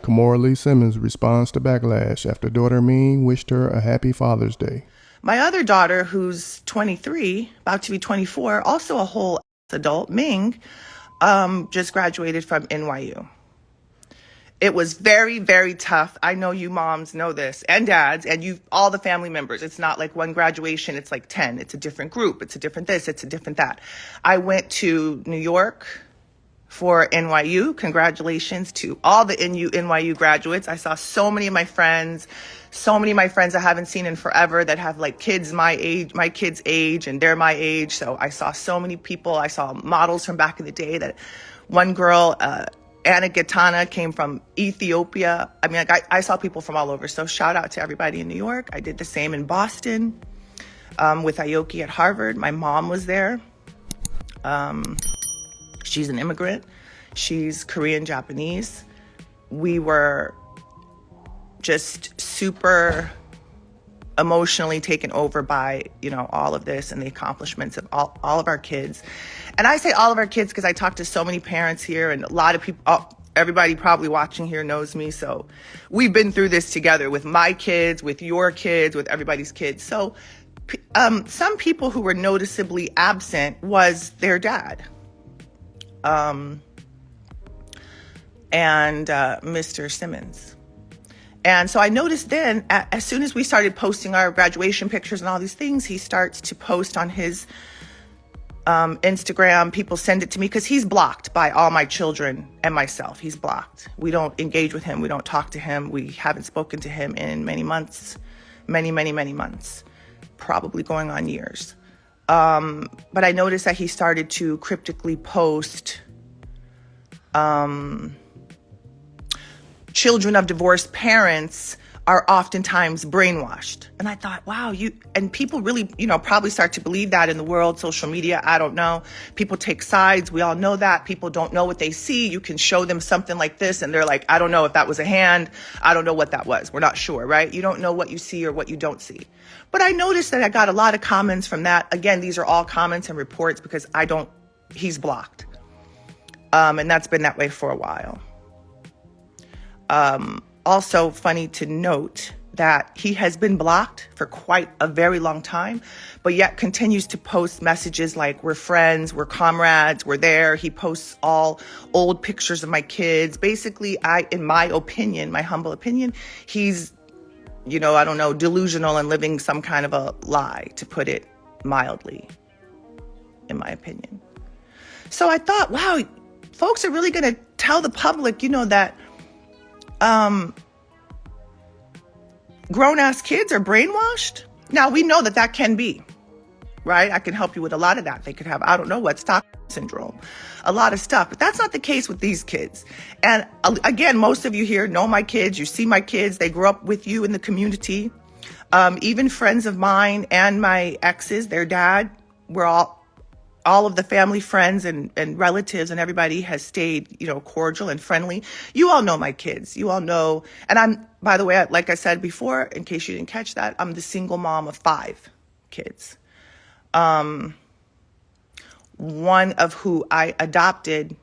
Kimora Simmons responds to backlash after daughter Ming wished her a happy Father's Day. My other daughter, who's 23, about to be 24, also a whole adult, Ming, just graduated from NYU. It was very, very tough. I know you moms know this, and dads, and you, all the family members. It's not like one graduation, it's like 10. It's a different group. It's a different this, it's a different that. I went to New York for NYU. Congratulations to all the NYU graduates. I saw so many of my friends I haven't seen in forever that have like kids my age, my kids' age, and they're my age. So I saw so many people. I saw models from back in the day. That one girl, Anna Gitana, came from Ethiopia. I mean, I saw people from all over. So shout out to everybody in New York. I did the same in Boston with Aoki at Harvard. My mom was there. She's an immigrant. She's Korean Japanese. We were just super emotionally taken over by, all of this and the accomplishments of all of our kids. And I say all of our kids because I talk to so many parents here, and a lot of people, everybody probably watching here knows me. So we've been through this together with my kids, with your kids, with everybody's kids. So some people who were noticeably absent was their dad. And Mr. Simmons. And so I noticed then, as soon as we started posting our graduation pictures and all these things, he starts to post on his Instagram. People send it to me because he's blocked by all my children and myself. He's blocked. We don't engage with him. We don't talk to him. We haven't spoken to him in many months, many months, probably going on years. But I noticed that he started to cryptically post children of divorced parents are oftentimes brainwashed. And I thought, wow, and people really, probably start to believe that in the world, social media, I don't know. People take sides. We all know that. People don't know what they see. You can show them something like this and they're like, I don't know if that was a hand. I don't know what that was. We're not sure, right? You don't know what you see or what you don't see. But I noticed that I got a lot of comments from that. Again, these are all comments and reports because he's blocked. And that's been that way for a while. Also funny to note that he has been blocked for quite a very long time, but yet continues to post messages like we're friends, we're comrades, we're there. He posts all old pictures of my kids. Basically, in my opinion, my humble opinion, he's, I don't know, delusional and living some kind of a lie, to put it mildly, in my opinion. So I thought, wow, folks are really going to tell the public, that grown-ass kids are brainwashed. Now, we know that can be, right? I can help you with a lot of that. They could have, I don't know what, Stockholm syndrome, a lot of stuff. But that's not the case with these kids. And again, most of you here know my kids. You see my kids. They grew up with you in the community. Even friends of mine and my exes, their dad, we're all of the family, friends, and relatives and everybody has stayed, cordial and friendly. You all know my kids. You all know. And I'm, by the way, like I said before, in case you didn't catch that, I'm the single mom of 5 kids. One of who I adopted,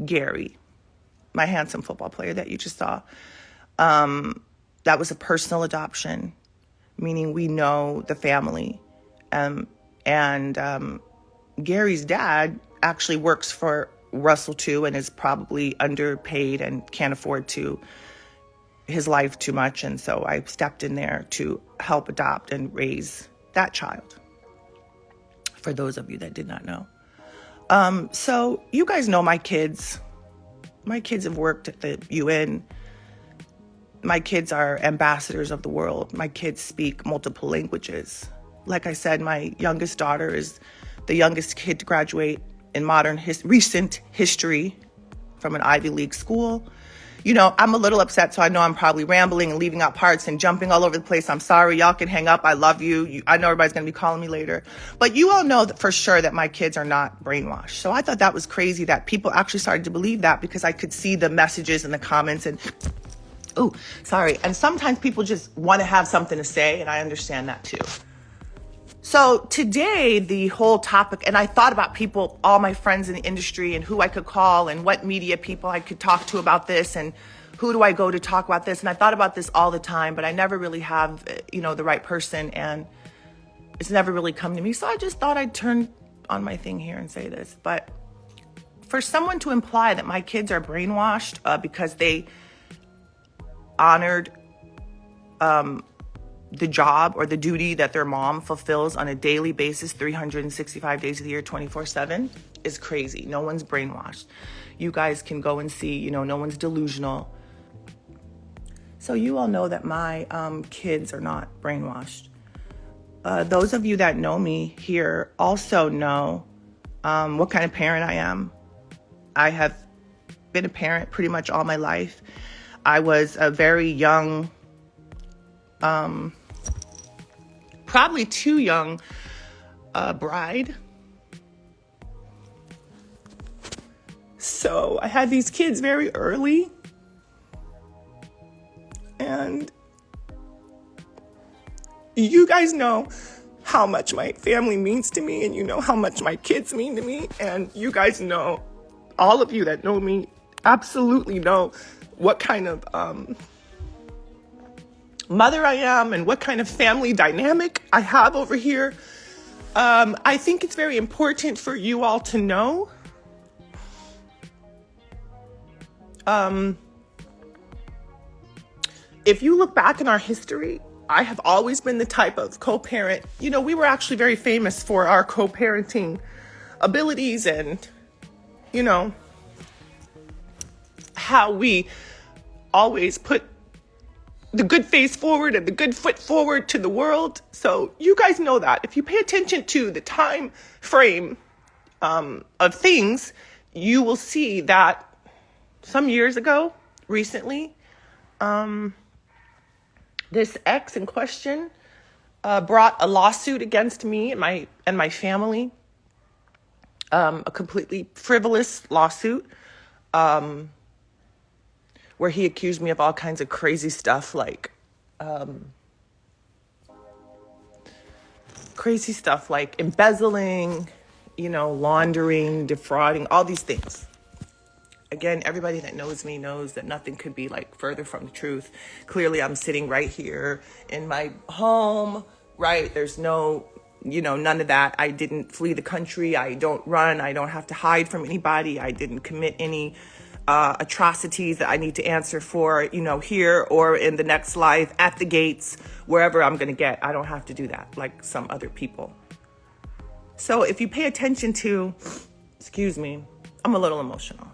Gary, my handsome football player that you just saw. That was a personal adoption, meaning we know the family. And Gary's dad actually works for Russell too and is probably underpaid and can't afford his life too much. And so I stepped in there to help adopt and raise that child, for those of you that did not know. So you guys know my kids. My kids have worked at the UN. My kids are ambassadors of the world. My kids speak multiple languages. Like I said, my youngest daughter is the youngest kid to graduate in recent history from an Ivy League school. I'm a little upset, so I know I'm probably rambling and leaving out parts and jumping all over the place. I'm sorry. Y'all can hang up. I love you. I know everybody's going to be calling me later. But you all know that for sure that my kids are not brainwashed. So I thought that was crazy that people actually started to believe that, because I could see the messages and the comments and, and sometimes people just want to have something to say, and I understand that too. So today, the whole topic, and I thought about people, all my friends in the industry, and who I could call and what media people I could talk to about this, and who do I go to talk about this. And I thought about this all the time, but I never really have, the right person, and it's never really come to me. So I just thought I'd turn on my thing here and say this. But for someone to imply that my kids are brainwashed because they honored the job or the duty that their mom fulfills on a daily basis, 365 days of the year, 24/7, is crazy. No one's brainwashed. You guys can go and see, no one's delusional. So you all know that my kids are not brainwashed. Those of you that know me here also know what kind of parent I am. I have been a parent pretty much all my life. I was a very young, probably too young bride. So I had these kids very early. And you guys know how much my family means to me, and you know how much my kids mean to me. And you guys know, all of you that know me absolutely know what kind of mother I am and what kind of family dynamic I have over here. I think it's very important for you all to know. If you look back in our history, I have always been the type of co-parent. We were actually very famous for our co-parenting abilities and, how we always put the good face forward and the good foot forward to the world. So you guys know that. If you pay attention to the time frame of things, you will see that some years ago, recently, this ex in question brought a lawsuit against me and my family, a completely frivolous lawsuit, where he accused me of all kinds of crazy stuff, like embezzling, laundering, defrauding, all these things. Again, everybody that knows me knows that nothing could be further from the truth. Clearly, I'm sitting right here in my home, right? There's no, none of that. I didn't flee the country. I don't run. I don't have to hide from anybody. I didn't commit any atrocities that I need to answer for, here or in the next life, at the gates, wherever I'm going to get. I don't have to do that like some other people. So if you pay attention to, I'm a little emotional.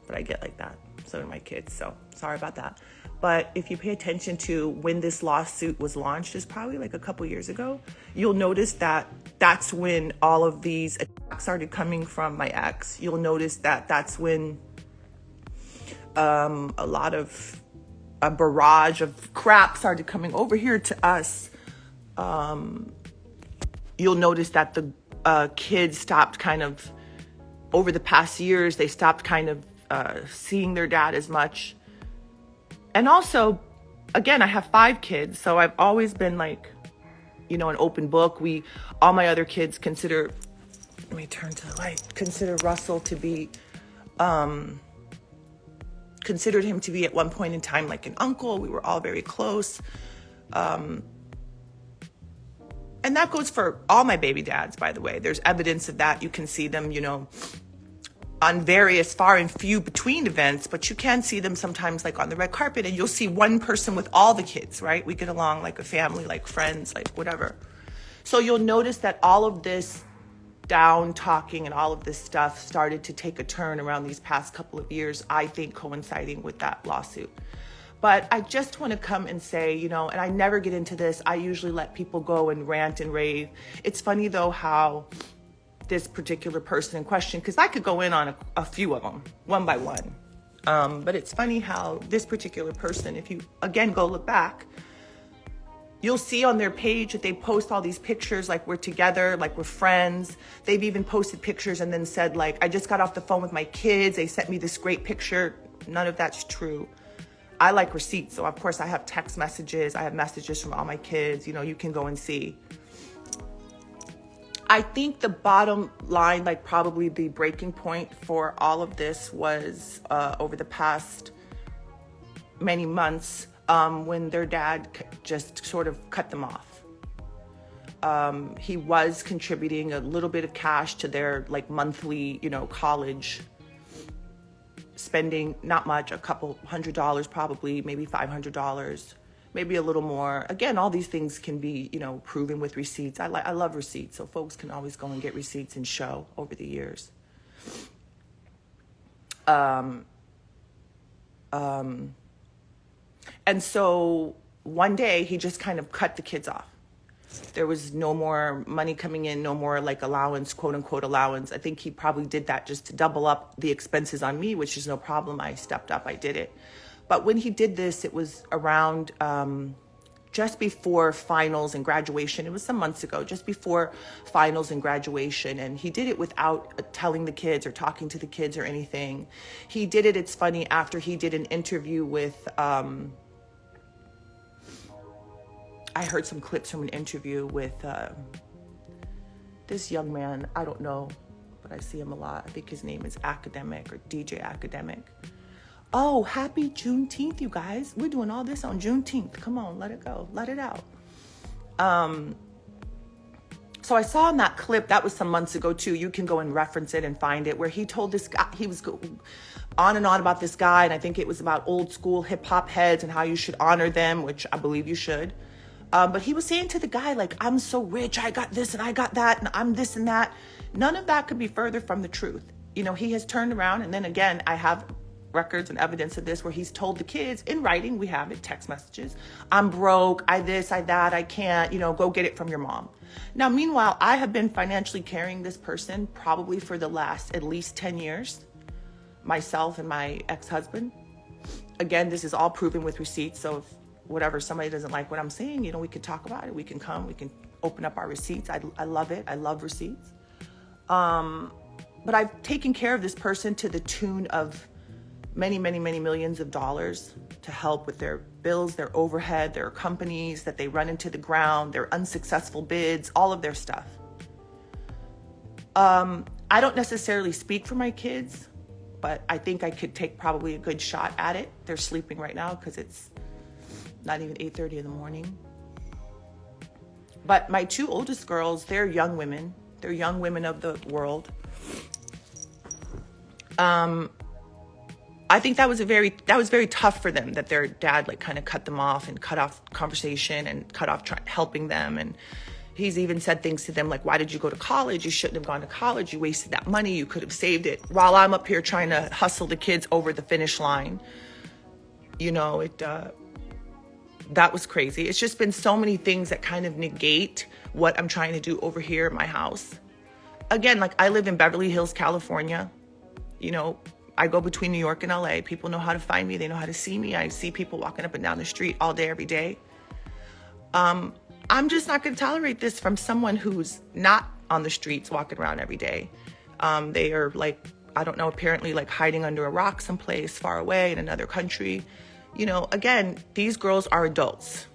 But I get like that. So do my kids. So sorry about that. But if you pay attention to when this lawsuit was launched, is probably a couple years ago, you'll notice that that's when all of these attacks started coming from my ex. You'll notice that that's when a lot of a barrage of crap started coming over here to us. You'll notice that the kids stopped over the past years, they stopped seeing their dad as much. And also, again, I have 5 kids, so I've always been an open book. All my other kids consider Russell to be, considered him to be at one point in time like an uncle. We were all very close. And that goes for all my baby dads, by the way. There's evidence of that. You can see them, on various far and few between events, but you can see them sometimes on the red carpet, and you'll see one person with all the kids, right? We get along like a family, like friends, like whatever. So you'll notice that all of this down talking and all of this stuff started to take a turn around these past couple of years, I think coinciding with that lawsuit. But I just want to come and say, and I never get into this. I usually let people go and rant and rave. It's funny though how this particular person in question, because I could go in on a few of them, one by one. But it's funny how this particular person, if you, again, go look back, you'll see on their page that they post all these pictures like we're together, like we're friends. They've even posted pictures and then said I just got off the phone with my kids. They sent me this great picture. None of that's true. I like receipts. So of course I have text messages. I have messages from all my kids. You can go and see. I think the bottom line, like probably the breaking point for all of this was over the past many months when their dad just sort of cut them off. He was contributing a little bit of cash to their like monthly, college spending, not much, a couple $100 probably, maybe $500, maybe a little more. Again, all these things can be, proven with receipts. I love receipts, so folks can always go and get receipts and show over the years. And so one day he just kind of cut the kids off. There was no more money coming in, no more like allowance, quote unquote allowance. I think he probably did that just to double up the expenses on me, which is no problem. I stepped up, I did it. But when he did this, it was around just before finals and graduation. It was some months ago, just before finals and graduation. And he did it without telling the kids or talking to the kids or anything. He did it, it's funny, after he did an interview with, I heard some clips from an interview with this young man. I don't know, but I see him a lot. I think his name is Academic or DJ Academic. Oh, happy Juneteenth, you guys. We're doing all this on Juneteenth. Come on, let it go. Let it out. So I saw in that clip, that was some months ago too. You can go and reference it and find it, where he told this guy, he was on and on about this guy. And I think it was about old school hip hop heads and how you should honor them, which I believe you should. But he was saying to the guy, like, I'm so rich, I got this and I got that, and I'm this and that. None of that could be further from the truth. He has turned around, and then again, I have records and evidence of this where he's told the kids in writing, we have it, text messages, I'm broke, I this, I that, I can't, go get it from your mom. Now, meanwhile, I have been financially carrying this person probably for the last at least 10 years, myself and my ex-husband. Again, this is all proven with receipts, so if whatever, somebody doesn't like what I'm saying, we could talk about it. We can come, we can open up our receipts. I love it. I love receipts. But I've taken care of this person to the tune of many, many, many millions of dollars to help with their bills, their overhead, their companies that they run into the ground, their unsuccessful bids, all of their stuff. I don't necessarily speak for my kids, but I think I could take probably a good shot at it. They're sleeping right now because it's not even 8:30 in the morning. But my two oldest girls, they're young women. They're young women of the world. I think that was very tough for them, that their dad like kind of cut them off and cut off conversation and cut off helping them. And he's even said things to them like, why did you go to college? You shouldn't have gone to college. You wasted that money. You could have saved it. While I'm up here trying to hustle the kids over the finish line. That was crazy. It's just been so many things that kind of negate what I'm trying to do over here in my house. Again, like I live in Beverly Hills, California. I go between New York and LA. People know how to find me. They know how to see me. I see people walking up and down the street all day, every day. I'm just not going to tolerate this from someone who's not on the streets walking around every day. They are like, I don't know, apparently like hiding under a rock someplace far away in another country. Again, these girls are adults.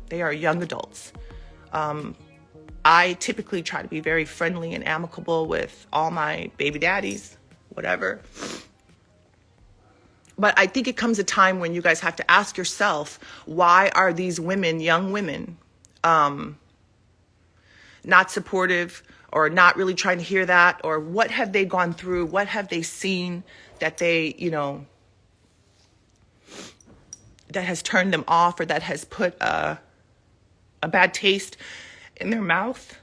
They are young adults. I typically try to be very friendly and amicable with all my baby daddies, whatever. But I think it comes a time when you guys have to ask yourself, why are these women, young women, not supportive or not really trying to hear that? Or what have they gone through? What have they seen that they, that has turned them off or that has put a bad taste in their mouth?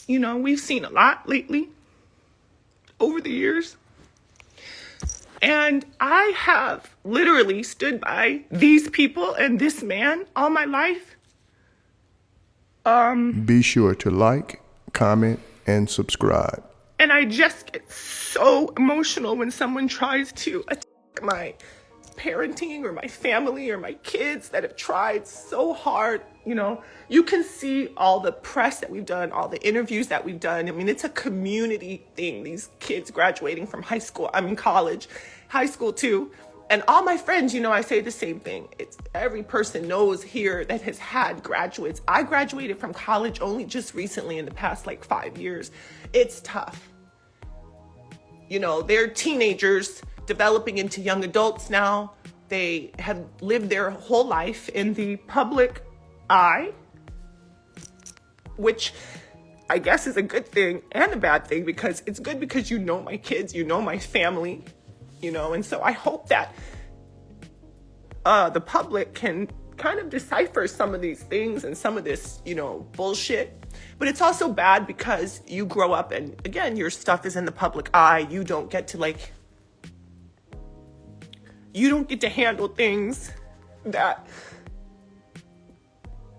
We've seen a lot lately over the years. And I have literally stood by these people and this man all my life. Be sure to like, comment, and subscribe. And I just get so emotional when someone tries to attack my parenting or my family or my kids that have tried so hard. You can see all the press that we've done, all the interviews that we've done. I mean, it's a community thing. These kids graduating from college, high school too, And all my friends, I say the same thing. It's every person knows here that has had graduates. I graduated from college only just recently in the past 5 years. It's tough. They're teenagers developing into young adults now. They have lived their whole life in the public eye, which I guess is a good thing and a bad thing, because it's good because my kids, my family, and so I hope that the public can kind of decipher some of these things and some of this, bullshit. But it's also bad because you grow up and, again, your stuff is in the public eye. You don't get to handle things that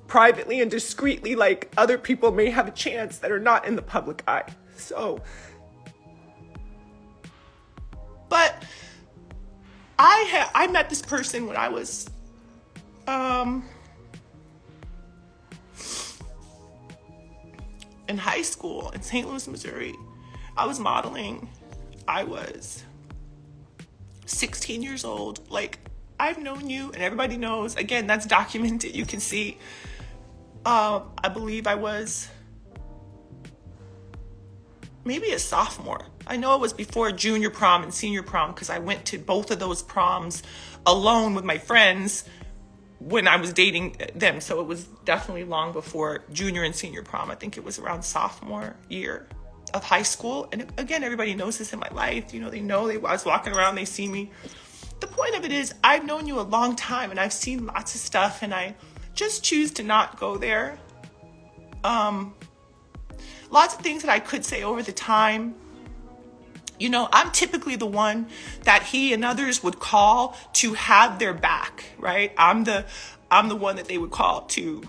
privately and discreetly, other people may have a chance that are not in the public eye. So, but I met this person when I was, in high school in St. Louis, Missouri. I was modeling. I was 16 years old. I've known you, and everybody knows. Again, that's documented. You can see. I believe I was maybe a sophomore. I know it was before junior prom and senior prom, because I went to both of those proms alone with my friends when I was dating them. So it was definitely long before junior and senior prom. I think it was around sophomore year of high school. And again, everybody knows this in my life. They know I was walking around, they see me. The point of it is, I've known you a long time and I've seen lots of stuff, and I just choose to not go there. Lots of things that I could say over the time. I'm typically the one that he and others would call to have their back, right? I'm the one that they would call to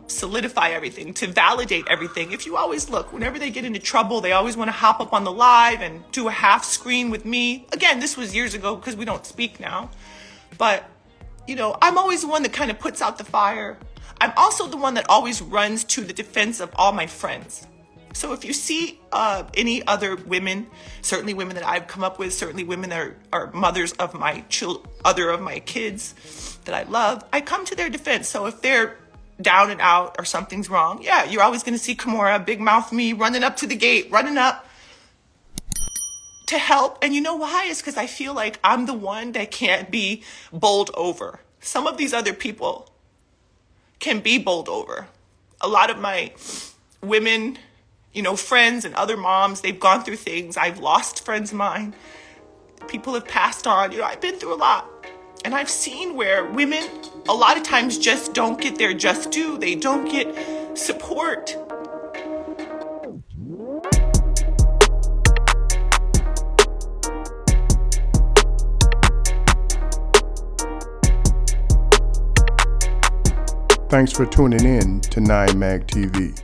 solidify everything, to validate everything. If you always look, whenever they get into trouble, they always want to hop up on the live and do a half screen with me. Again, this was years ago because we don't speak now. But, I'm always the one that kind of puts out the fire. I'm also the one that always runs to the defense of all my friends. So if you see any other women, certainly women that I've come up with, certainly women that are mothers of my other of my kids that I love, I come to their defense. So if they're down and out or something's wrong, yeah, you're always going to see Kimora, big mouth me, running up to the gate, running up to help. And you know why? It's because I feel like I'm the one that can't be bowled over. Some of these other people can be bowled over. A lot of my women, friends and other moms, they've gone through things. I've lost friends of mine. People have passed on. I've been through a lot. And I've seen where women a lot of times just don't get their just due. They don't get support. Thanks for tuning in to 9 Mag TV.